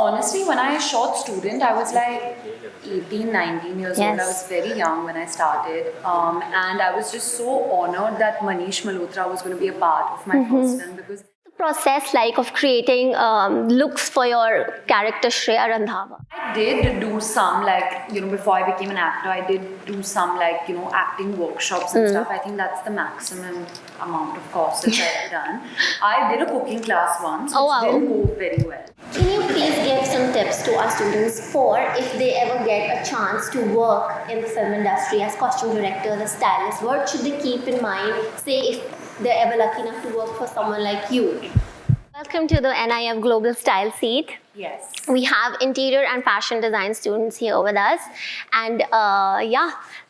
honestly, when I shot Student, I was like 18, 19 years old. I was very young when I started. And I was just so honored that Manish Malhotra was going to be a part of my first film because process like of creating looks for your character Shreya Randhawa? I did do some before I became an actor, I did do some acting workshops and stuff. I think that's the maximum amount of courses I've done. I did a cooking class once, which didn't go very well. Can you please give some tips to our students for if they ever get a chance to work in the film industry as costume directors, as stylists? What should they keep in mind, say if they're ever lucky enough to work for someone like you? Welcome to the NIF Global Style Seat. Yes. We have interior and fashion design students here with us. And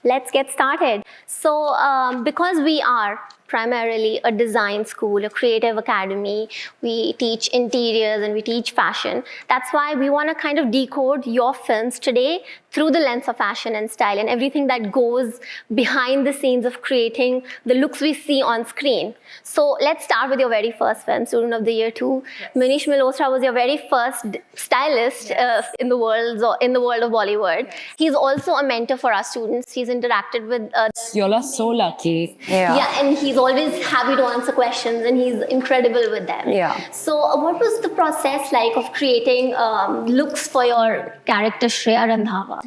let's get started. So because we are primarily a design school, a creative academy, we teach interiors and we teach fashion. That's why we want to kind of decode your films today through the lens of fashion and style and everything that goes behind the scenes of creating the looks we see on screen. So let's start with your very first film, Student of the Year 2. Yes. Manish Malhotra was your very first stylist in the world of Bollywood. Yes. He's also a mentor for our students. He's interacted with Y'all are so lucky. Yeah, and he's always happy to answer questions and he's incredible with them. Yeah. So what was the process like of creating looks for your character Shreya Randhawa?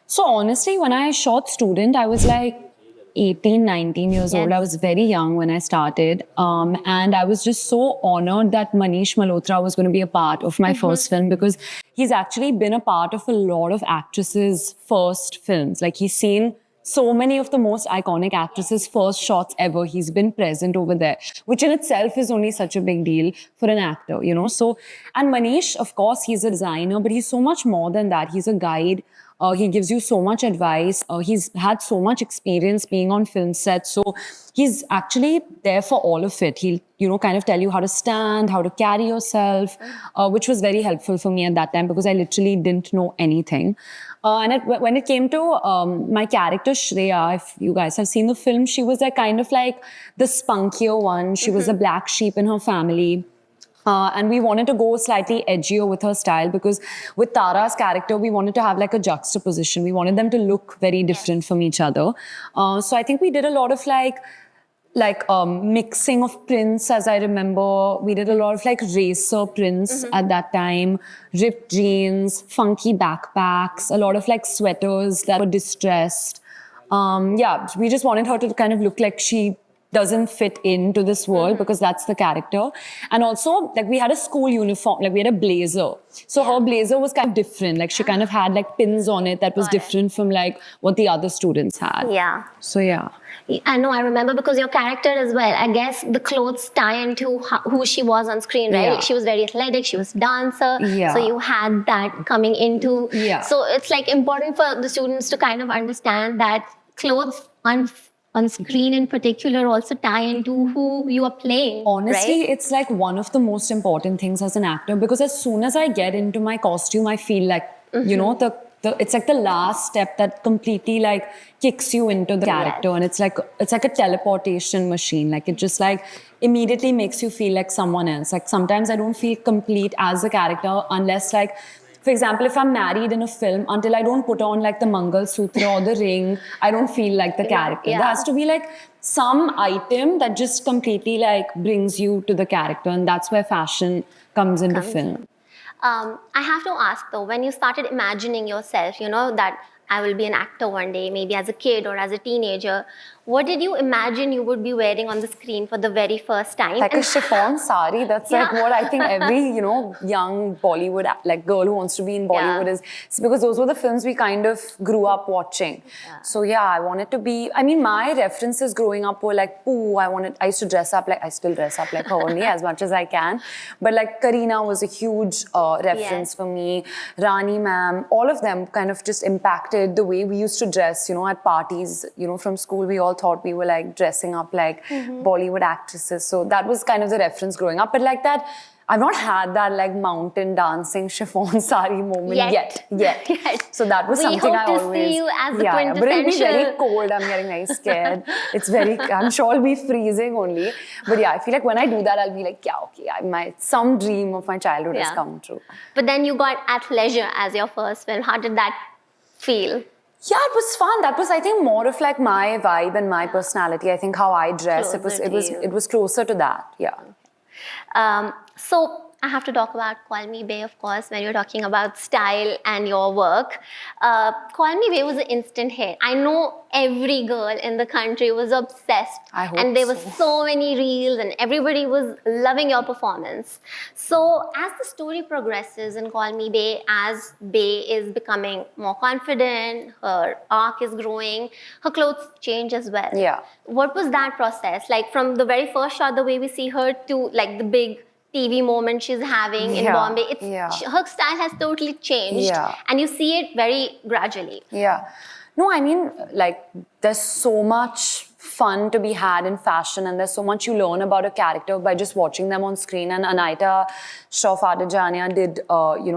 So honestly, when I shot Student, I was like 18, 19 years old. I was very young when I started. And I was just so honored that Manish Malhotra was going to be a part of my first film because he's actually been a part of a lot of actresses' first films. Like he's seen so many of the most iconic actresses' first shots ever. He's been present over there, which in itself is only such a big deal for an actor, you know. So, and Manish, of course, he's a designer, but he's so much more than that. He's a guide. He gives you so much advice. He's had so much experience being on film sets. So he's actually there for all of it. He'll, kind of tell you how to stand, how to carry yourself, which was very helpful for me at that time because I literally didn't know anything. When it came to my character Shreya, if you guys have seen the film, she was kind of like the spunkier one. She was a black sheep in her family. And we wanted to go slightly edgier with her style because with Tara's character, we wanted to have like a juxtaposition. We wanted them to look very different from each other. So I think we did a lot of mixing of prints, as I remember. We did a lot of racer prints at that time, ripped jeans, funky backpacks, a lot of sweaters that were distressed. We just wanted her to kind of look like she doesn't fit into this world because that's the character. And also, we had a school uniform, we had a blazer. So her blazer was kind of different. She kind of had pins on it that was different from what the other students had. Yeah. So yeah. I know, I remember because your character as well, I guess the clothes tie into who she was on screen, right? Yeah. She was very athletic, she was a dancer. Yeah. So you had that coming into. Yeah. So it's important for the students to kind of understand that clothes on screen in particular also tie into who you are playing. Honestly, right? It's one of the most important things as an actor because as soon as I get into my costume, I feel it's the last step that completely kicks you into the character. And it's like a teleportation machine. It just immediately makes you feel like someone else. Sometimes I don't feel complete as a character unless for example, if I'm married in a film, until I don't put on the Mangal Sutra or the ring, I don't feel like the character. Yeah. There has to be some item that just completely brings you to the character, and that's where fashion comes into film. I have to ask though, when you started imagining yourself, that I will be an actor one day, maybe as a kid or as a teenager, what did you imagine you would be wearing on the screen for the very first time? A chiffon sari. That's what I think every, young Bollywood, girl who wants to be in Bollywood is because those were the films we kind of grew up watching. Yeah. So I wanted to be, my references growing up were Pooh, I used to dress up I still dress up like her only as much as I can. But Kareena was a huge reference for me. Rani ma'am, all of them kind of just impacted the way we used to dress, at parties, from school. We all thought we were dressing up like Bollywood actresses. So that was kind of the reference growing up. But I've not had that like mountain dancing chiffon sari moment yet. Yet. So that was We something hope I to always. see you as the But it'll be very quintessential- cold. I'm getting very scared. I'm sure I'll be freezing only. But yeah, I feel like when I do that, I'll be like, yeah, okay, some dream of my childhood has come true. But then you got Athleisure as your first film. How did that feel? Yeah, it was fun. That was, I think, more of like my vibe and my personality. I think how I dress. It was closer to that. Yeah. So I have to talk about Call Me Bae, of course, when you're talking about style and your work. Call Me Bae was an instant hit. I know every girl in the country was obsessed. I hope and there were so. so many reels and everybody was loving your performance. So as the story progresses in Call Me Bae, as Bae is becoming more confident, her arc is growing, her clothes change as well. Yeah. What was that process? Like from the very first shot, the way we see her to like the big TV moment she's having in Bombay, her style has totally changed, and you see it very gradually. Yeah. No, I mean, like, there's so much fun to be had in fashion, and there's so much you learn about a character by just watching them on screen. And Anaita Shroff-Adajania did,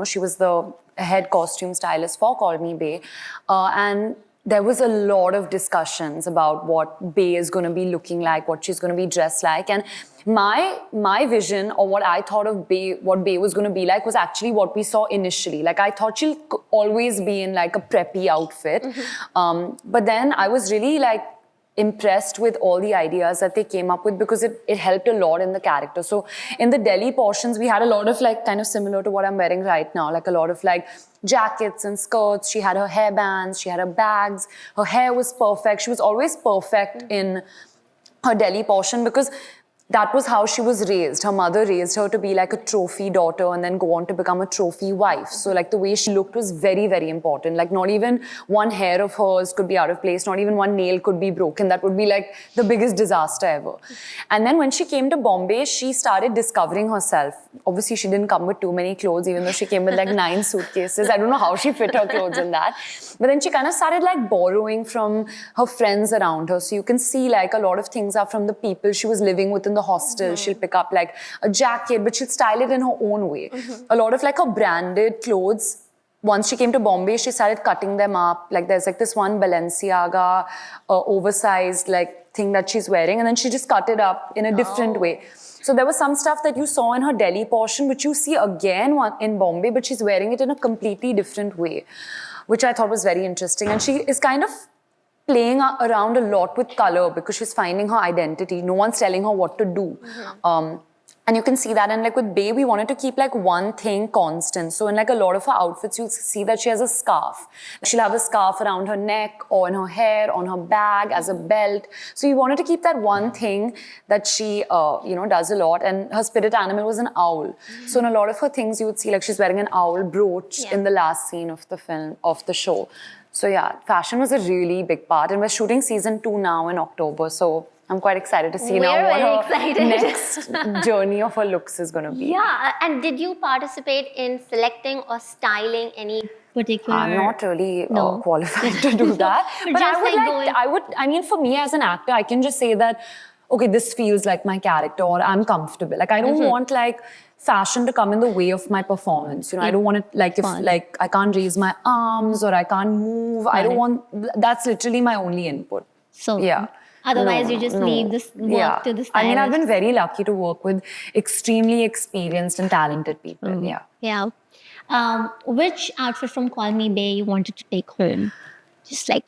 she was the head costume stylist for Call Me Bae, and there was a lot of discussions about what Bae is going to be looking like, what she's going to be dressed like. And my vision, or what I thought of Bae, what Bae was going to be like, was actually what we saw initially. Like, I thought she'll always be in like a preppy outfit. But then I was really like impressed with all the ideas that they came up with, because it helped a lot in the character. So in the Delhi portions, we had a lot of like kind of similar to what I'm wearing right now, like a lot of like jackets and skirts. She had her hairbands, she had her bags, her hair was perfect. She was always perfect in her Delhi portion, because that was how she was raised. Her mother raised her to be like a trophy daughter and then go on to become a trophy wife. So like the way she looked was very, very important. Like not even one hair of hers could be out of place. Not even one nail could be broken. That would be like the biggest disaster ever. And then when she came to Bombay, she started discovering herself. Obviously, she didn't come with too many clothes, even though she came with like 9 suitcases. I don't know how she fit her clothes in that. But then she kind of started like borrowing from her friends around her. So you can see like a lot of things are from the people she was living with in the hostel. She'll pick up like a jacket, but she'll style it in her own way. A lot of like her branded clothes. Once she came to Bombay, she started cutting them up. Like there's like this one Balenciaga oversized like thing that she's wearing, and then she just cut it up in a different way. So there was some stuff that you saw in her Delhi portion, which you see again in Bombay, but she's wearing it in a completely different way, which I thought was very interesting. And she is kind of playing around a lot with color, because she's finding her identity. No one's telling her what to do. And you can see that. And like with Bae, we wanted to keep like one thing constant. So in like a lot of her outfits, you'll see that she has a scarf. She'll have a scarf around her neck or in her hair, on her bag, as a belt. So we wanted to keep that one thing that she, does a lot. And her spirit animal was an owl. So in a lot of her things, you would see like she's wearing an owl brooch in the last scene of the film, of the show. So yeah, fashion was a really big part. And we're shooting season 2 now in October. So I'm quite excited to see now what her next journey of her looks is going to be. Yeah, and did you participate in selecting or styling any particular? I'm not really qualified to do that. But I mean, for me as an actor, I can just say that, okay, this feels like my character, or I'm comfortable. Like I don't want like fashion to come in the way of my performance. You know, I don't want it like if I can't raise my arms or I can't move. I don't want. That's literally my only input. So yeah. Otherwise, you just leave this work to the stylist. I mean, I've been very lucky to work with extremely experienced and talented people. Yeah. Which outfit from Call Me Bae you wanted to take home? Just like,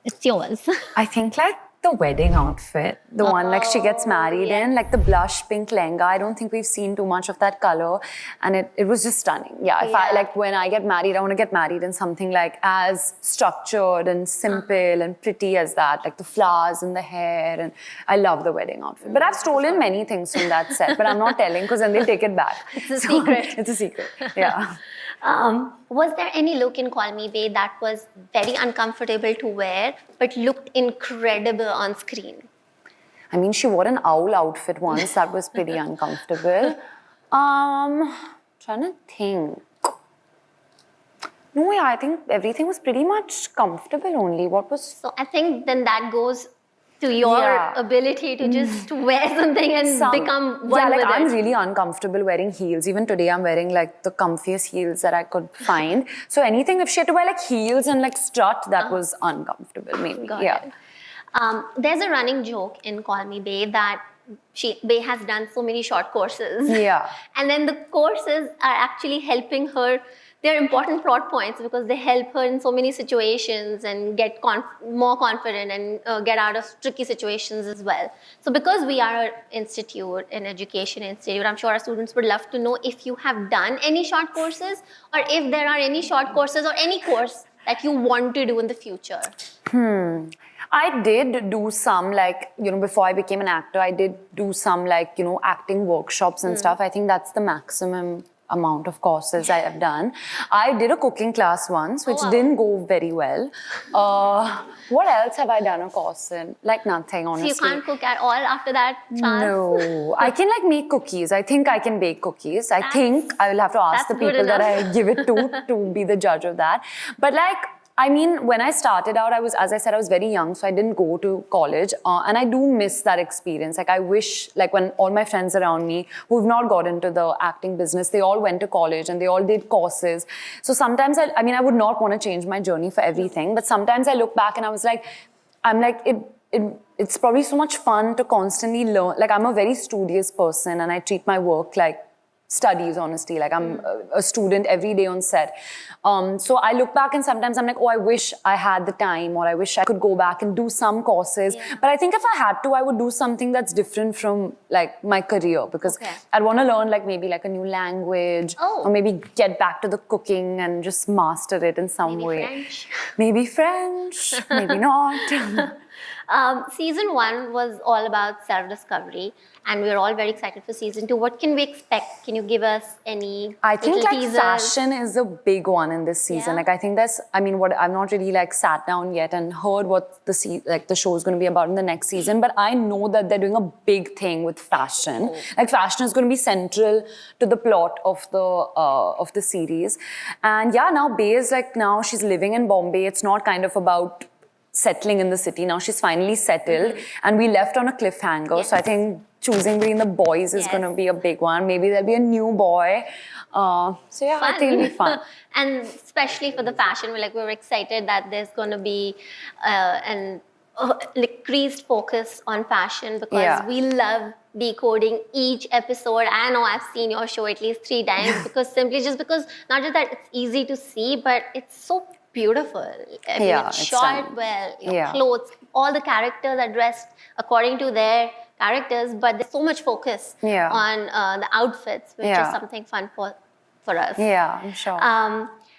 it's yours. I think like the wedding outfit, the one like she gets married in, like the blush pink lehenga. I don't think we've seen too much of that color, and it was just stunning. Yeah, if I like when I get married, I want to get married in something like as structured and simple and pretty as that, like the flowers and the hair, and I love the wedding outfit. But I've stolen many things from that set, but I'm not telling because then they'll take it back. It's a secret. It's a secret. Yeah. Was there any look in Call Me Bae that was very uncomfortable to wear but looked incredible on screen? I mean, she wore an owl outfit once that was pretty uncomfortable. Trying to think. No, I think everything was pretty much comfortable only. What was... So I think then that goes to your Yeah. ability to just wear something and become one yeah, like with I'm it. really uncomfortable wearing heels. Even today, I'm wearing like the comfiest heels that I could find. So anything, if she had to wear like heels and like strut, that was uncomfortable. Maybe, Got yeah. it. There's a running joke in Call Me Bae that Bae has done so many short courses. Yeah. And then the courses are actually helping her. They're important plot points because they help her in so many situations and get more confident and get out of tricky situations as well. So because we are an institute, an education institute, I'm sure our students would love to know if you have done any short courses or if there are any short courses or any course that you want to do in the future. I did do some, like, before I became an actor, I did do some, like, acting workshops and stuff. I think that's the maximum amount of courses I have done. I did a cooking class once, which wow. didn't go very well. What else have I done a course in? Like nothing, honestly. So you can't cook at all after that class? No. I can like make cookies. I think I can bake cookies. I think I will have to ask the that's good people that enough. I give it to be the judge of that. But like, I mean, when I started out, as I said, I was very young, so I didn't go to college. And I do miss that experience. Like, I wish, like, when all my friends around me who've not got into the acting business, they all went to college and they all did courses. So sometimes, I mean, I would not want to change my journey for everything. But sometimes I look back and I was like, it's probably so much fun to constantly learn. Like, I'm a very studious person and I treat my work like studies, honestly. Like, I'm a student every day on set. So I look back and sometimes I'm like, oh, I wish I had the time, or I wish I could go back and do some courses. Yeah. But I think if I had to, I would do something that's different from like my career, because I'd want to learn like maybe like a new language, or maybe get back to the cooking and just master it in some way. French. Maybe French, maybe not. Season 1 was all about self-discovery, and we're all very excited for season 2. What can we expect? Can you give us any I think little like teasers? fashion is a big one in this season. Yeah. Like I think what I've not really like sat down yet and heard what the show is going to be about in the next season, but I know that they're doing a big thing with fashion. Like fashion is going to be central to the plot of the series. And yeah, now Bae is like, now she's living in Bombay. It's not kind of about settling in the city. Now she's finally settled, and we left on a cliffhanger. Yes. So I think choosing between the boys is going to be a big one. Maybe there'll be a new boy. So yeah, I think it'll be fun. And especially for the fashion, we're excited that there's going to be an increased focus on fashion, because we love decoding each episode. I know I've seen your show at least 3 times because not just that it's easy to see, but it's so beautiful. I mean, it's shot stunning. well, your clothes, all the characters are dressed according to their characters, but there's so much focus on the outfits, which is something fun for us. Yeah, I'm sure.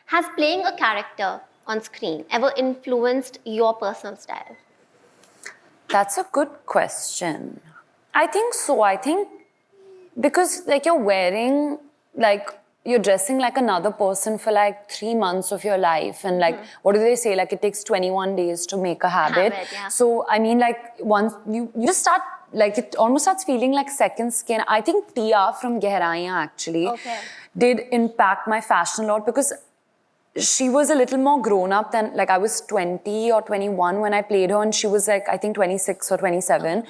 Has playing a character on screen ever influenced your personal style? That's a good question. I think so. I think because like you're dressing like another person for like 3 months of your life, and like what do they say, like it takes 21 days to make a habit. So I mean, like once you just start, like it almost starts feeling like second skin. I think Tia from Gehraiyan actually did impact my fashion a lot, because she was a little more grown up than, like I was 20 or 21 when I played her, and she was like I think 26 or 27.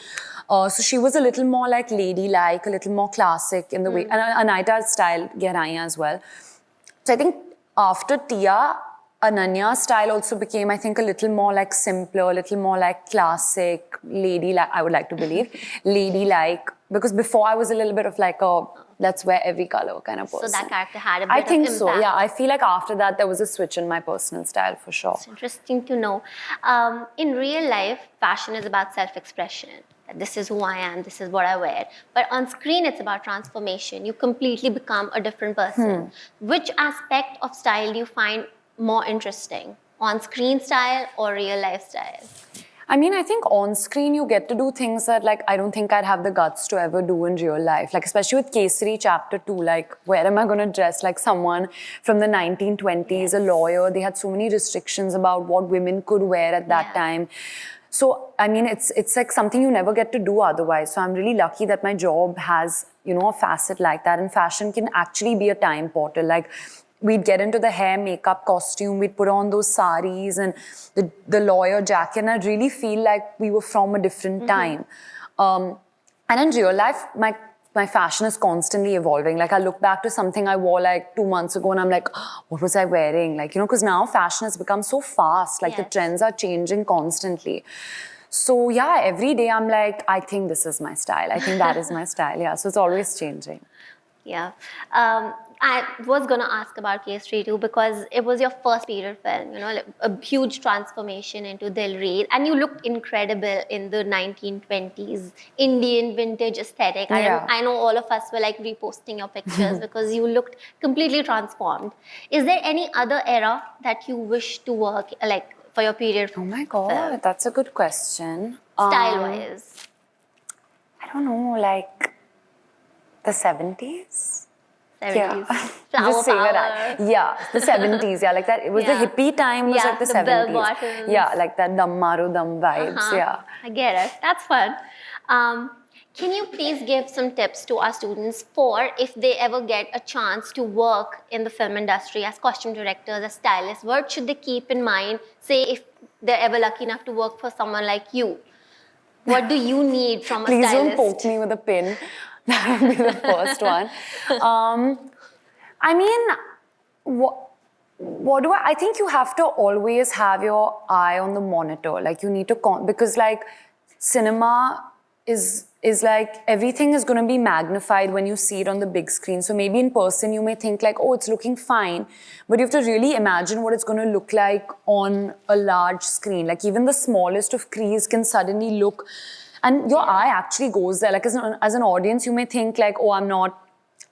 So she was a little more like ladylike, a little more classic in the way, and Anita style Gehraiyan as well. So I think after Tia, Ananya's style also became, I think, a little more like simpler, a little more like classic, ladylike, I would like to believe, ladylike, because before I was a little bit of like a let's wear every color kind of person. So that character had a bit I think of so, impact. yeah. I feel like after that there was a switch in my personal style for sure. It's interesting to know. In real life, fashion is about self-expression. This is who I am, this is what I wear. But on screen, it's about transformation. You completely become a different person. Which aspect of style do you find more interesting? On-screen style or real life style? I mean, I think on screen you get to do things that like I don't think I'd have the guts to ever do in real life. Like especially with Kesari Chapter 2, like where am I going to dress like someone from the 1920s, a lawyer? They had so many restrictions about what women could wear at that time. So, I mean, it's like something you never get to do otherwise. So I'm really lucky that my job has, a facet like that. And fashion can actually be a time portal. Like, we'd get into the hair, makeup, costume, we'd put on those saris and the lawyer jacket, and I'd really feel like we were from a different time. And in real life, my fashion is constantly evolving. Like I look back to something I wore like 2 months ago and I'm like, oh, what was I wearing? Like, because now fashion has become so fast. Like the trends are changing constantly. So yeah, every day I'm like, I think this is my style. I think that is my style. Yeah, so it's always changing. Yeah. I was going to ask about Kesari too, because it was your first period film, like a huge transformation into Dil Raid, and you looked incredible in the 1920s Indian vintage aesthetic. Yeah. I know all of us were like reposting your pictures because you looked completely transformed. Is there any other era that you wish to work like for your period Oh my God, film? that's a good question. Style-wise? I don't know, like the 70s? 70s. Yeah. Flower Just saying power. that. Yeah, the 70s. Yeah, like that. It was the hippie time. Was like the 70s. Bell-bottoms. Yeah, like that dum maru dum vibes. Yeah. I get it. That's fun. Can you please give some tips to our students for if they ever get a chance to work in the film industry as costume directors, as stylists? What should they keep in mind? Say if they're ever lucky enough to work for someone like you. What do you need from a Please stylist? don't poke me with a pin. That would be the first one. I mean, what do I think you have to always have your eye on the monitor. Like you need to, because like cinema is like everything is going to be magnified when you see it on the big screen. So maybe in person you may think like, oh, it's looking fine, but you have to really imagine what it's going to look like on a large screen. Like even the smallest of crease can suddenly look, and your eye actually goes there. Like as an audience, you may think like, oh, I'm not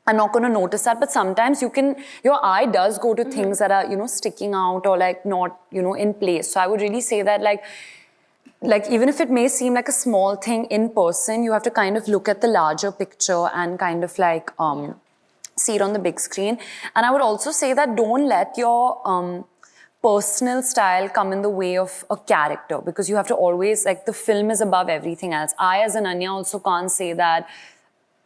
going to notice that, but sometimes your eye does go to things that are, sticking out or like not, in place. So I would really say that like even if it may seem like a small thing in person, you have to kind of look at the larger picture and kind of like see it on the big screen. And I would also say that don't let your personal style come in the way of a character, because you have to always, like, the film is above everything else. I as Ananya also can't say that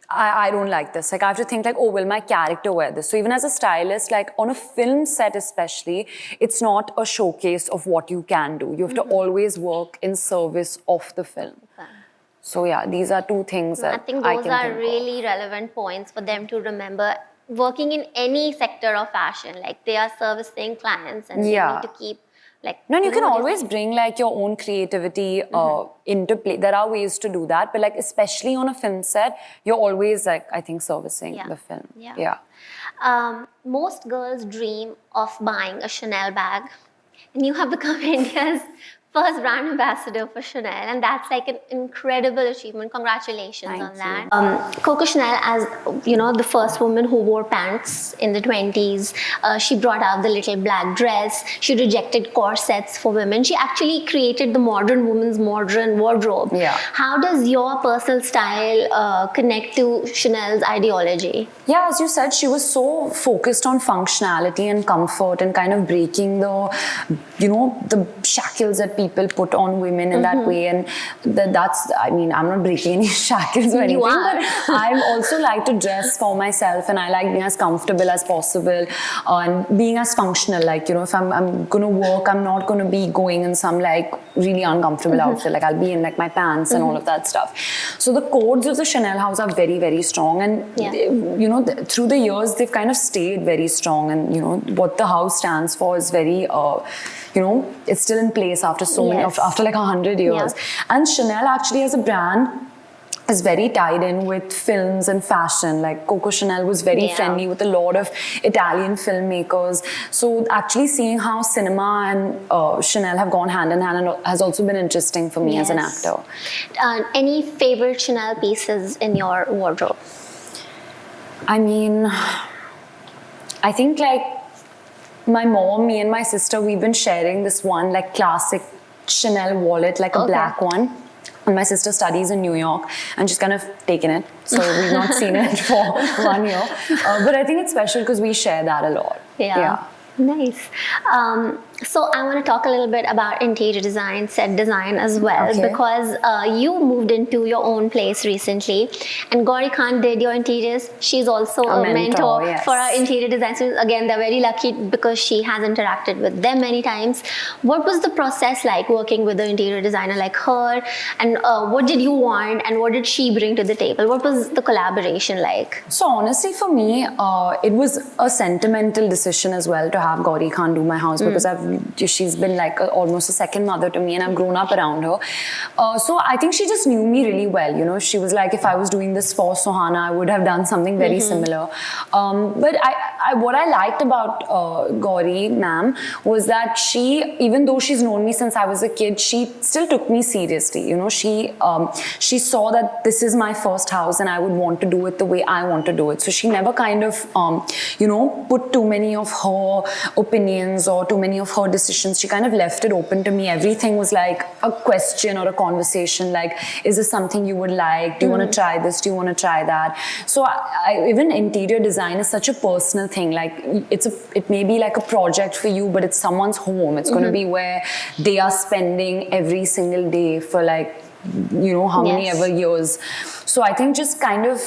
I don't like this. Like I have to think like, oh, will my character wear this? So even as a stylist, like on a film set especially, it's not a showcase of what you can do. You have to always work in service of the film. So yeah, these are two things that I think those are really relevant points for them to remember. Working in any sector of fashion, like they are servicing clients and they need to keep like... No, and you can always bring like your own creativity into play. There are ways to do that, but like especially on a film set, you're always like, I think, servicing the film. Yeah. Most girls dream of buying a Chanel bag, and you have become India's first brand ambassador for Chanel, and that's like an incredible achievement. Congratulations on that. Coco Chanel, as the first woman who wore pants in the 20s, she brought out the little black dress. She rejected corsets for women. She actually created the modern woman's modern wardrobe. Yeah. How does your personal style connect to Chanel's ideology? Yeah, as you said, she was so focused on functionality and comfort and kind of breaking the shackles that people put on women in that way. And that's, I mean, I'm not breaking any shackles or anything, but I also like to dress for myself, and I like being as comfortable as possible and being as functional. Like, if I'm going to work, I'm not going to be going in some like really uncomfortable outfit. Like I'll be in like my pants and all of that stuff. So the codes of the Chanel house are very, very strong, and through the years they've kind of stayed very strong, and what the house stands for is very it's still in place after so many, after like 100 years. And Chanel actually as a brand is very tied in with films and fashion. Like Coco Chanel was very friendly with a lot of Italian filmmakers. So actually seeing how cinema and Chanel have gone hand in hand has also been interesting for me as an actor. Any favorite Chanel pieces in your wardrobe? I mean, I think like my mom, me and my sister, we've been sharing this one like classic Chanel wallet, like a black one. And my sister studies in New York and she's kind of taken it. So we've not seen it for 1 year. But I think it's special because we share that a lot. Yeah. Nice. So I want to talk a little bit about interior design, set design as well, Okay. because you moved into your own place recently, and Gauri Khan did your interiors. She's also A a mentor, mentor yes. for our interior design students. Again, they're very lucky because she has interacted with them many times. What was the process like working with an interior designer like her, and what did you want, and what did she bring to the table? What was the collaboration like? So honestly, for me, it was a sentimental decision as well to have Gauri Khan do my house because she's been like almost a second mother to me, and I've grown up around her. So I think she just knew me really well. You know, she was like, if I was doing this for Sohana, I would have done something very similar. But what I liked about Gauri ma'am was that she, even though she's known me since I was a kid, she still took me seriously. You know, she saw that this is my first house and I would want to do it the way I want to do it. So she never kind of, put too many of her opinions or too many of her decisions. She kind of left it open to me. Everything was like a question or a conversation, like, is this something you would like? Do you want to try this? Do you want to try that? So even interior design is such a personal thing. Like it may be like a project for you, but it's someone's home. It's going to be where they are spending every single day for like, how many ever years. So I think just kind of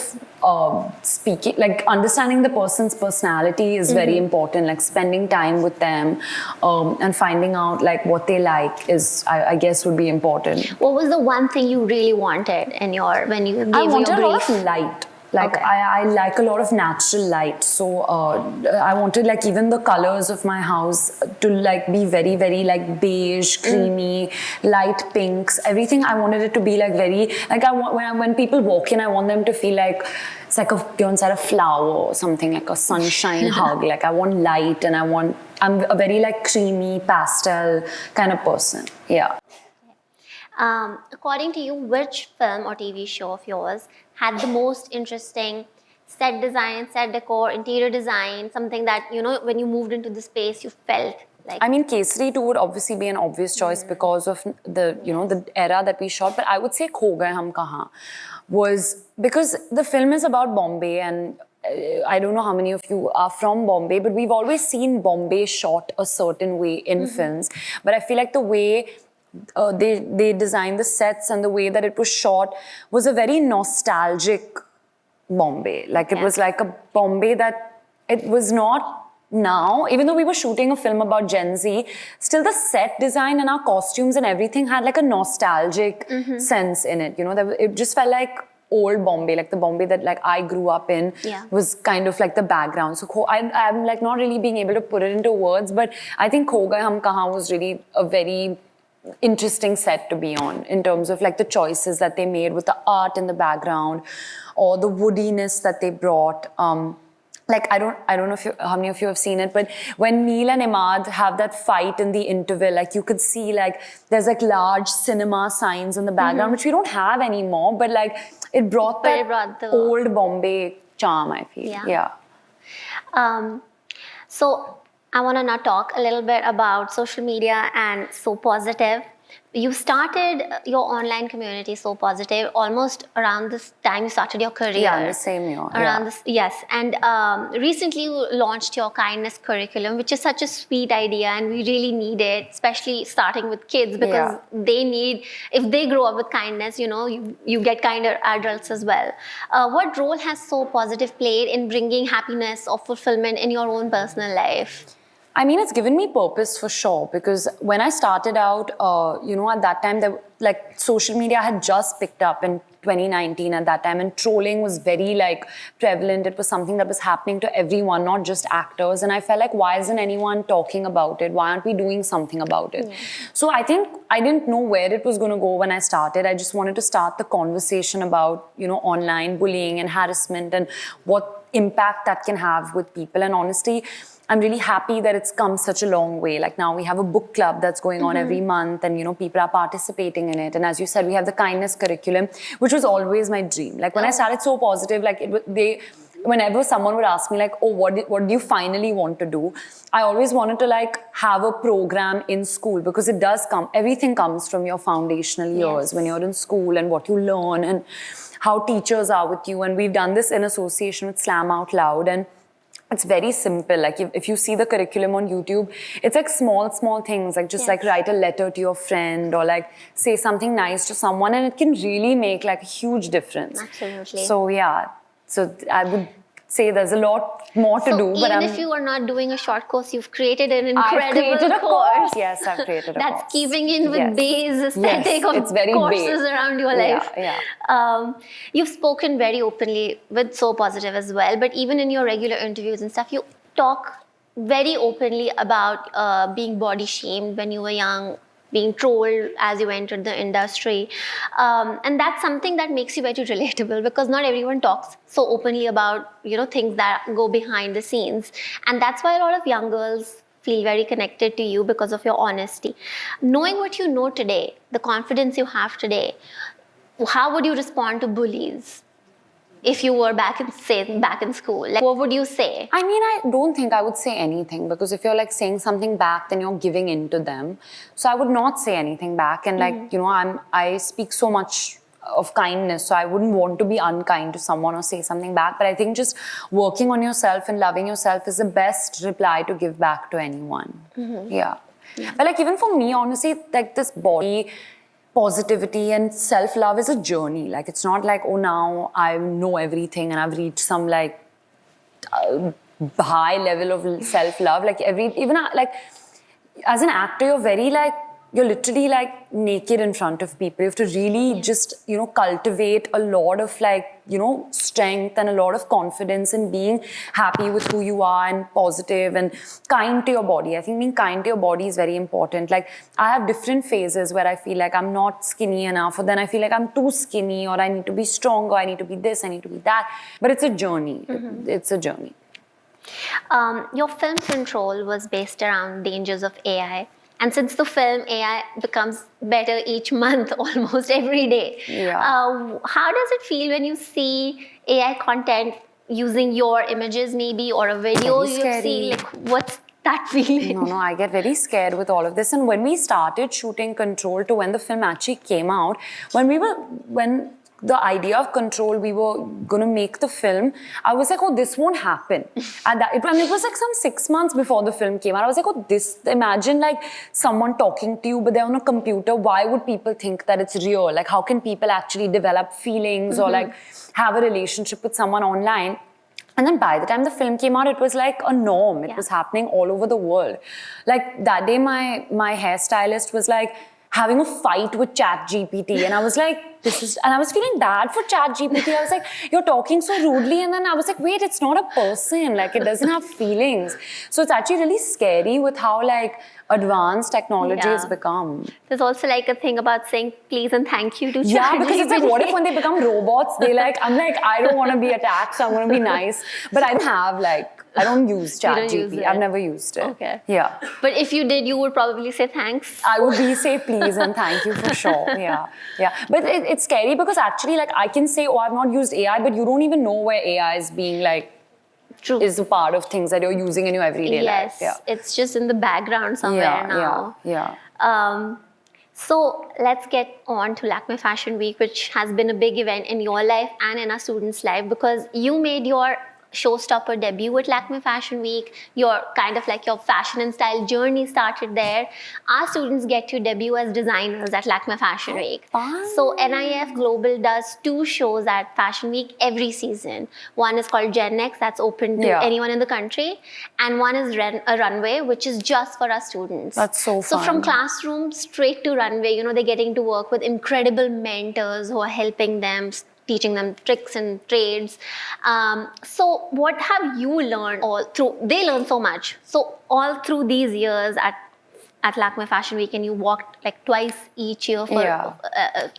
speaking, like understanding the person's personality is very important. Like spending time with them and finding out like what they like is, I guess, would be important. What was the one thing you really wanted in when you gave I your wanted brief? a lot of light. Like Okay. I like a lot of natural light. So I wanted like even the colors of my house to like be very, very like beige, creamy, light pinks. Everything I wanted it to be like very, like I want, when people walk in, I want them to feel like it's like you're inside a flower or something, like a sunshine hug. Like I want light, and I'm a very like creamy pastel kind of person. Yeah. According to you, which film or TV show of yours had the most interesting set design, set decor, interior design, something that, when you moved into the space, you felt like... I mean, Kesari 2 would obviously be an obvious choice because of the, the era that we shot. But I would say Kho Gaye Hum Kahan was because the film is about Bombay, and I don't know how many of you are from Bombay, but we've always seen Bombay shot a certain way in films. But I feel like the way they designed the sets and the way that it was shot was a very nostalgic Bombay. Like it was like a Bombay that it was not now. Even though we were shooting a film about Gen Z, still the set design and our costumes and everything had like a nostalgic sense in it. It just felt like old Bombay, like the Bombay that like I grew up in was kind of like the background. So I'm like not really being able to put it into words, but I think Kho Gaye Hum Kahan was really a very interesting set to be on in terms of like the choices that they made with the art in the background or the woodiness that they brought. Like I don't know how many of you have seen it, but when Neil and Imad have that fight in the interval, like you could see like there's like large cinema signs in the background, which we don't have anymore, but like it brought the old Bombay charm, I feel. Yeah. So I want to now talk a little bit about social media and So Positive. You started your online community, So Positive, almost around this time you started your career. Yeah, in the same year. Around this, yes. And recently you launched your kindness curriculum, which is such a sweet idea, and we really need it, especially starting with kids, because they need, if they grow up with kindness, you get kinder adults as well. What role has So Positive played in bringing happiness or fulfillment in your own personal life? I mean, it's given me purpose for sure, because when I started out, at that time, like social media had just picked up in 2019 at that time, and trolling was very like prevalent. It was something that was happening to everyone, not just actors. And I felt like, why isn't anyone talking about it? Why aren't we doing something about it? So I think I didn't know where it was going to go when I started. I just wanted to start the conversation about, online bullying and harassment and what impact that can have with people. And honestly, I'm really happy that it's come such a long way. Like now we have a book club that's going on every month, and people are participating in it. And as you said, we have the kindness curriculum, which was always my dream. Like when I started So Positive, like whenever someone would ask me like, oh, what do you finally want to do? I always wanted to like have a program in school, because it does everything comes from your foundational years when you're in school, and what you learn and how teachers are with you. And we've done this in association with Slam Out Loud. And it's very simple. Like if you see the curriculum on YouTube, it's like small things, like just like write a letter to your friend or like say something nice to someone, and it can really make like a huge difference. Absolutely. So yeah, so I would say there's a lot more to do. But even if you are not doing a short course, you've created an incredible created a course. Yes, I've created a That's course. keeping in with Bay's aesthetic of it's very courses Bay. around your life. You've spoken very openly with So Positive as well, but even in your regular interviews and stuff, you talk very openly about being body shamed when you were young, being trolled as you entered the industry. And that's something that makes you very relatable, because not everyone talks so openly about, you know, things that go behind the scenes. And that's why a lot of young girls feel very connected to you, because of your honesty. Knowing what you know today, the confidence you have today, how would you respond to bullies? If you were back in school, like, what would you say? I mean, I don't think I would say anything, because if you're like saying something back, then you're giving in to them. So I would not say anything back. And like, you know, I speak so much of kindness, so I wouldn't want to be unkind to someone or say something back. But I think just working on yourself and loving yourself is the best reply to give back to anyone. Yeah. But like, even for me, honestly, like this body positivity and self-love is a journey. Like, it's not like, oh, now I know everything and I've reached some like high level of self-love. Like like as an actor, you're literally like naked in front of people. You have to really just, you know, cultivate a lot of like, you know, strength and a lot of confidence in being happy with who you are and positive and kind to your body. I think being kind to your body is very important. Like, I have different phases where I feel like I'm not skinny enough, or then I feel like I'm too skinny, or I need to be stronger, I need to be this, I need to be that. But it's a journey. It's a journey. Your film Control was based around dangers of AI. And since the film, AI becomes better each month, almost every day. Yeah. How does it feel when you see AI content using your images, maybe, or a video Very you've scary. seen? Like, what's that feeling? No, I get very scared with all of this. And when we started shooting Control to when the film actually came out, when the idea of Control, we were going to make the film, I was like, oh, this won't happen. And it was like some 6 months before the film came out. I was like, oh, imagine like someone talking to you, but they're on a computer. Why would people think that it's real? Like, how can people actually develop feelings or like have a relationship with someone online? And then by the time the film came out, it was like a norm. It was happening all over the world. Like that day, my hairstylist was like having a fight with ChatGPT. And I was like, and I was feeling bad for ChatGPT. I was like, you're talking so rudely. And then I was like, wait, it's not a person. Like, it doesn't have feelings. So it's actually really scary with how like advanced technology has become. There's also like a thing about saying please and thank you to ChatGPT. Yeah, because it's like, what if when they become robots, I'm like, I don't want to be attacked, so I'm going to be nice. But I don't use ChatGPT. I've never used it. Okay. Yeah. But if you did, you would probably say thanks. I would say please and thank you for sure. Yeah. But it's scary because actually, like, I can say, oh, I've not used AI, but you don't even know where AI is being like, is a part of things that you're using in your everyday life. Yes, it's just in the background somewhere now. Yeah. So let's get on to Lakme Fashion Week, which has been a big event in your life and in our students' life, because you made your showstopper debut at Lakme Fashion Week. Your kind of like your fashion and style journey started there. Our students get to debut as designers at Lakme Fashion Week. Fun. So NIF Global does 2 shows at Fashion Week every season. One is called Gen X, that's open to anyone in the country. And one is a runway, which is just for our students. That's so fun. So from classroom straight to runway, you know, they're getting to work with incredible mentors who are helping them, teaching them tricks and trades. So what have you learned all through? They learn so much. So all through these years at Lakme Fashion Week, and you walked like twice each year for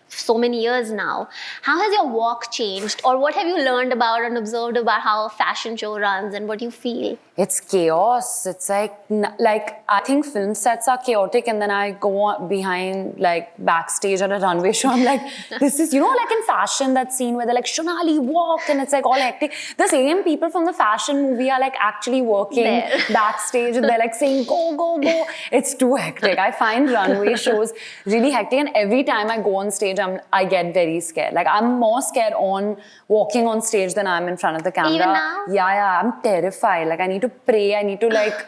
so many years now. How has your walk changed, or what have you learned about and observed about how a fashion show runs and what you feel? It's chaos. It's like I think film sets are chaotic, and then I go behind like backstage at a runway show. I'm like, this is, you know, like in fashion, that scene where they're like, Shonali, walk, and it's like all hectic. The same people from the fashion movie are like actually working There. backstage, and they're like saying, go, go, go. It's too hectic. I find runway shows really hectic, and every time I go on stage, I get very scared. Like I'm more scared on walking on stage than I'm in front of the camera. Even now? Yeah, I'm terrified. Like I need to pray. I need to like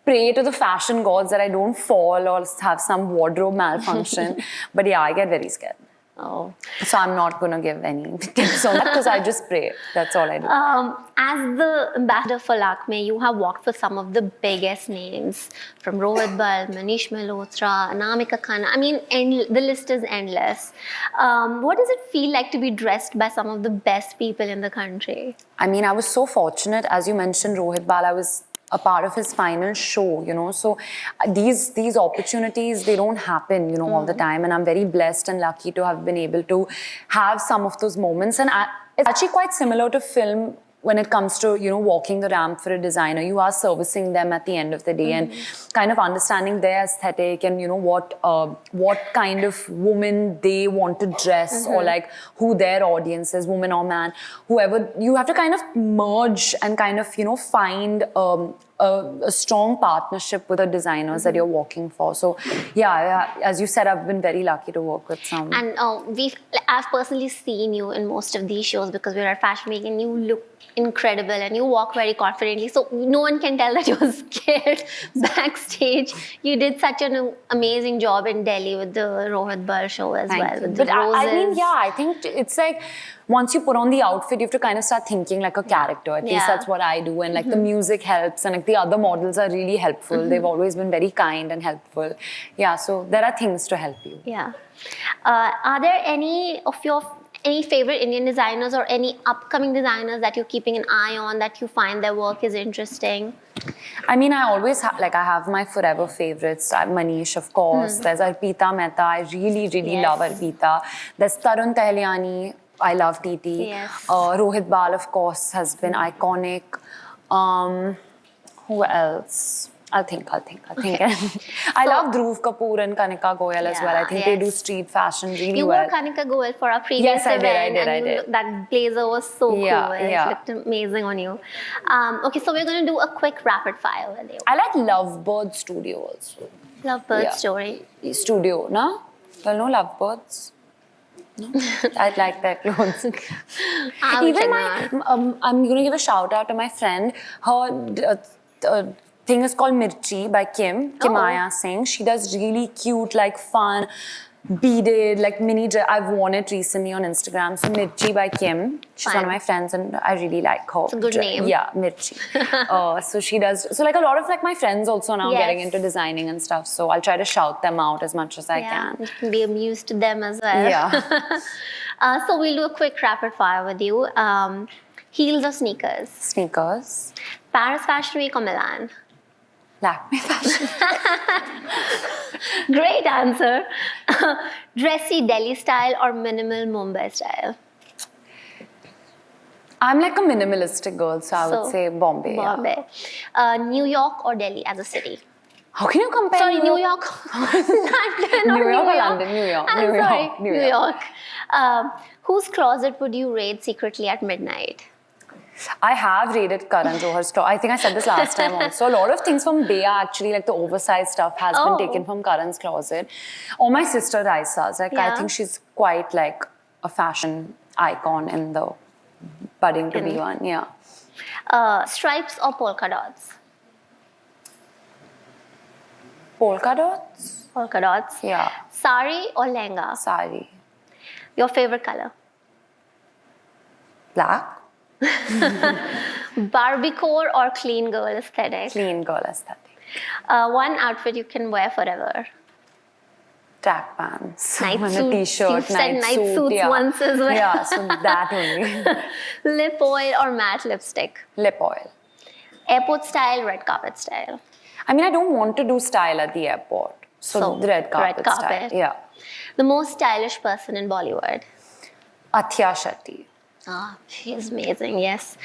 pray to the fashion gods that I don't fall or have some wardrobe malfunction. But yeah, I get very scared. Oh. So I'm not going to give any tips on that because I just pray. That's all I do. As the ambassador for Lakme, you have worked for some of the biggest names, from Rohit Bal, Manish Malhotra, Anamika Khanna. I mean, the list is endless. What does it feel like to be dressed by some of the best people in the country? I mean, I was so fortunate. As you mentioned, Rohit Bal, I was a part of his final show, you know. So these opportunities, they don't happen, you know, all the time. And I'm very blessed and lucky to have been able to have some of those moments. And it's actually quite similar to film when it comes to, you know, walking the ramp for a designer. You are servicing them at the end of the day and kind of understanding their aesthetic and, you know, what kind of woman they want to dress or like who their audience is, woman or man, whoever. You have to kind of merge and kind of, you know, find a strong partnership with the designers that you're working for. So yeah, as you said, I've been very lucky to work with some. And I've personally seen you in most of these shows because we're at Fashion Week, and you look incredible and you walk very confidently. So no one can tell that you're scared backstage. You did such an amazing job in Delhi with the Rohit Bal show as Thank well. you. With the But roses. I mean, yeah, I think it's like once you put on the outfit, you have to kind of start thinking like a character. At least that's what I do. And like the music helps, and like the other models are really helpful. They've always been very kind and helpful. Yeah, so there are things to help you. Yeah. Are there any of your favorite Indian designers or any upcoming designers that you're keeping an eye on, that you find their work is interesting? I mean, I always I have my forever favorites. Manish, of course. There's Arpita Mehta. I really, really love Arpita. There's Tarun Tahliani. I love TT. Yes. Rohit Bal, of course, has been iconic. Who else? I'll think. Okay. I love Dhruv Kapoor and Kanika Goyal as well. I think they do street fashion really you well. wore Kanika Goyal for our previous event. I did. That blazer was so cool. It Yeah. looked amazing on you. Okay, so we're going to do a quick rapid fire with you. I like Lovebird Studio also. Lovebird story. Studio, no? You know Lovebirds? No? I like their clothes. Even I'm going to give a shout out to my friend. Her thing is called Mirchi by Kimaya Singh. She does really cute, like fun, beaded, like mini dress. I've worn it recently on Instagram. So Mirchi by Kim. She's one of my friends and I really like her. It's a good name. Yeah, Mirchi. So she does, so like a lot of like my friends also now getting into designing and stuff. So I'll try to shout them out as much as I can. You can be amused to them as well. Yeah. So we'll do a quick rapid fire with you. Heels or sneakers? Sneakers. Paris Fashion Week or Milan? Lakme fashion. Great answer. Dressy Delhi style or minimal Mumbai style? I'm like a minimalistic girl, so I would say Bombay. Bombay. New York or Delhi as a city? How can you compare? Sorry, New York. London New or York New or York? London? New York. I'm New sorry, York. New York. Whose closet would you raid secretly at midnight? I have raided Karan Johar's closet. I think I said this last time also. A lot of things from Bea, actually, like the oversized stuff has been taken from Karan's closet. Or my sister Raisa's. Like, I think she's quite like a fashion icon in the budding to be one. Yeah. Stripes or polka dots? Polka dots? Polka dots. Yeah. Sari or lehenga? Sari. Your favorite color? Black? Barbiecore or clean girl aesthetic? Clean girl aesthetic. One outfit you can wear forever. Track pants. Night and a suit. t-shirt, You've said night suits yeah. once as well. Yeah, so that only. Lip oil or matte lipstick? Lip oil. Airport style, red carpet style? I mean, I don't want to do style at the airport. So the red carpet style. Yeah. The most stylish person in Bollywood? Athya Shetty. Ah, she's amazing, yes.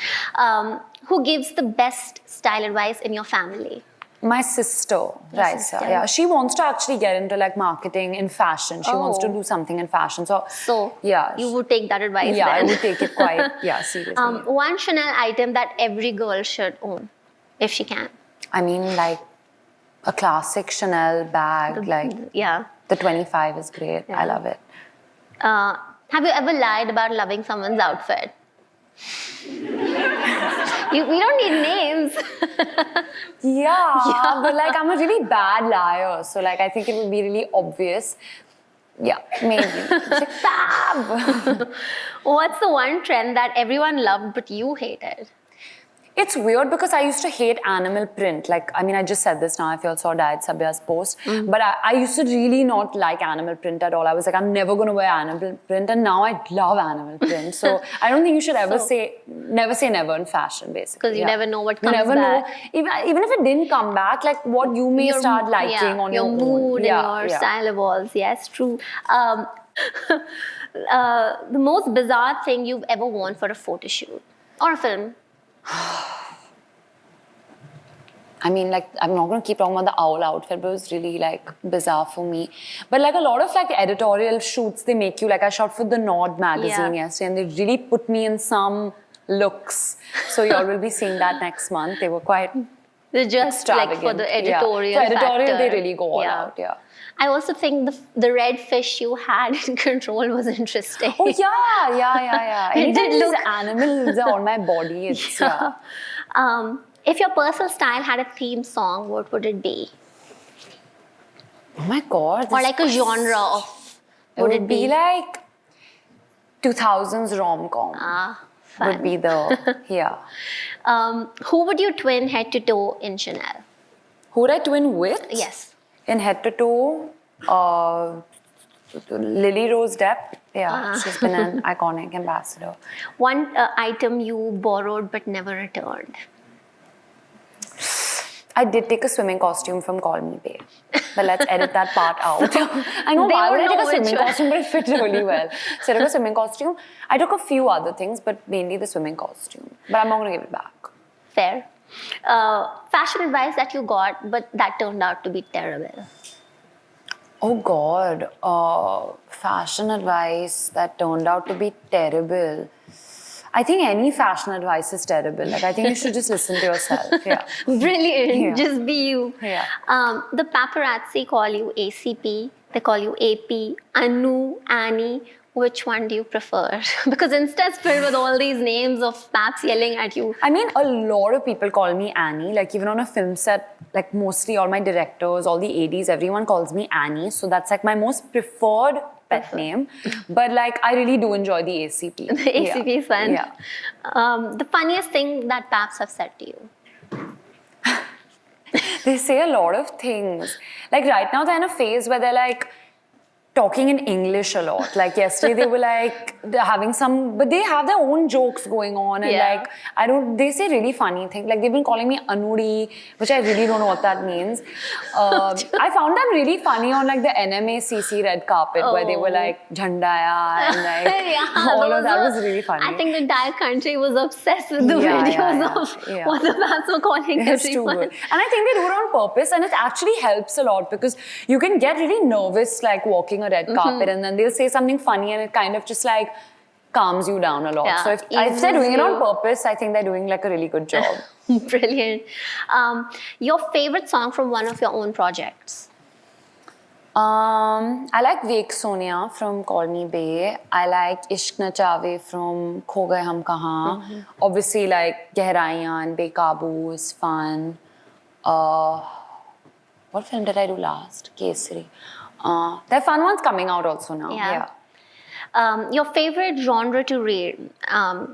Who gives the best style advice in your family? My sister, Raisa, sister. yeah, she wants to actually get into like marketing in fashion. She wants to Oh. do something in fashion. So, So, yeah, you would take that advice yeah, I then. would take it quite, yeah, seriously. One Chanel item that every girl should own, if she can. I mean, like a classic Chanel bag, like Yeah. the 25 is great. I love it. Have you ever lied about loving someone's outfit? We don't need names. Yeah, but like I'm a really bad liar. So like I think it would be really obvious. Yeah, maybe. It's like, fab. What's the one trend that everyone loved but you hated? It's weird because I used to hate animal print. Like, I mean, I just said this now if you all saw Diet Sabya's post. But I used to really not like animal print at all. I was like, I'm never going to wear animal print. And now I love animal print. So I don't think you should ever never say never in fashion, basically. Because you never know what comes You never back. know. Even if it didn't come back, like what you may start liking on your mood own. and your style evolves. Yes, true. The most bizarre thing you've ever worn for a photo shoot or a film? I mean, like, I'm not going to keep talking about the owl outfit, but it was really, like, bizarre for me. But, like, a lot of, like, editorial shoots, they make you, like, I shot for the Nod magazine yesterday, and they really put me in some looks. So, y'all will be seeing that next month. They were quite They're just, like, for the editorial For editorial, factor. they really go all out, I also think the red fish you had in Control was interesting. Oh, yeah. It Anytime did these look- animals are on my body, it's, If your personal style had a theme song, what would it be? Oh, my God. Or like a genre of, would it be? like 2000s rom-com. Fun. Would be the, Who would you twin head to toe in Chanel? Who would I twin with? Yes. In head to toe, Lily Rose Depp. Yeah, she's been an iconic ambassador. One item you borrowed but never returned. I did take a swimming costume from Call Me Babe, but let's edit that part out. I know They why would would I take know a swimming which one. costume, but it fit really well. So I took a swimming costume. I took a few other things, but mainly the swimming costume. But I'm not going to give it back. Fair. Fashion advice that you got but that turned out to be terrible. Oh God, fashion advice that turned out to be terrible. I think any fashion advice is terrible. Like I think you should just listen to yourself. Yeah. Brilliant. Yeah. Just be you. Yeah. The paparazzi call you ACP. They call you AP, Anu, Annie. Which one do you prefer? Because Insta's filled with all these names of paps yelling at you. I mean, a lot of people call me Annie. Like even on a film set, like mostly all my directors, all the ADs, everyone calls me Annie. So that's like my most preferred pet name. But like I really do enjoy the ACP. The ACP is fun. Yeah. The funniest thing that paps have said to you. They say a lot of things. Like right now they're in a phase where they're like talking in English a lot. Like yesterday they were like, they're having some, but they have their own jokes going on and like, they say really funny things. Like they've been calling me Anuri, which I really don't know what that means. I found them really funny on like the NMACC red carpet where they were like, Jhandaya and like, all of that was really funny. I think the entire country was obsessed with the videos of what the paps were calling It's too everyone. good. And I think they do it on purpose and it actually helps a lot because you can get really nervous like walking a red carpet and then they'll say something funny and it kind of just like calms you down a lot. Yeah, So if they're doing it on eases purpose, I think they're doing like a really good job. Brilliant. Your favorite song from one of your own projects? I like Vek Sonia from Call Me Bae. I like Ishq Na Chave from Kho Gaye Hum Kahan. Obviously like Gehraiyan and Bekabu is fun. What film did I do last? Kesari. There are fun ones coming out also now. Yeah. Your favorite genre to read?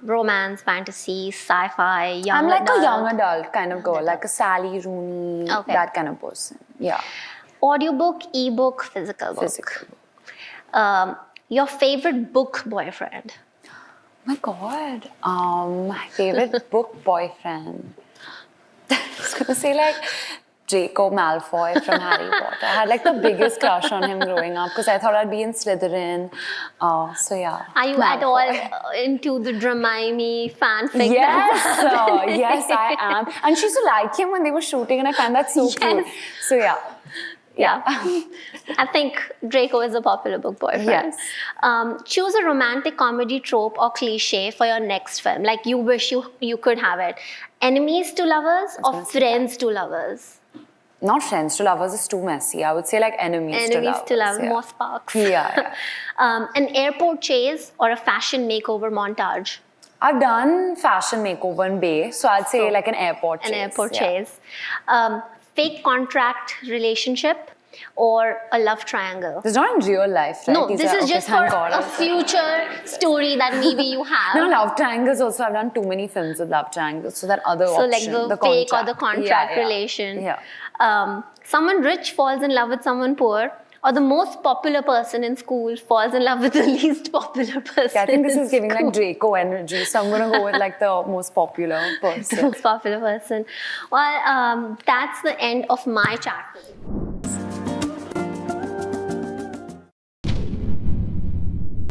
Romance, fantasy, sci-fi, young I'm like adult? a young adult kind of girl, like a Sally Rooney, that kind of person. Yeah. Audiobook, ebook, physical book? Physical. Your favorite book boyfriend? Oh my God. My favorite book boyfriend. I was going to say like Draco Malfoy from Harry Potter. I had like the biggest crush on him growing up because I thought I'd be in Slytherin. So yeah. Are you at all Malfoy. into the Dramini fanfic? Yes, yes, I am. And she used to like him when they were shooting, and I find that so cute. So yeah. Yeah. I think Draco is a popular book boyfriend. Yes. Choose a romantic comedy trope or cliche for your next film. Like you wish you could have it. Enemies to lovers or friends to lovers? Not friends to lovers is too messy. I would say like enemies to lovers. Enemies to lovers, Yeah. more sparks. Yeah. An airport chase or a fashion makeover montage? I've done fashion makeover in Bay, so I'd say like an airport chase. An airport yeah. chase. Fake contract relationship or a love triangle? This is not in real life, right? No, These this are- is okay, just for thank God. a future story that maybe you have. No, love triangles also. I've done too many films with love triangles, so that other So option, like the fake or the contract. contract Yeah. relation. Yeah. Someone rich falls in love with someone poor, or the most popular person in school falls in love with the least popular person. Yeah, I think this in is giving school. like Draco energy, so I'm gonna go with like the most popular The person. most popular person. Well, that's the end of my chat.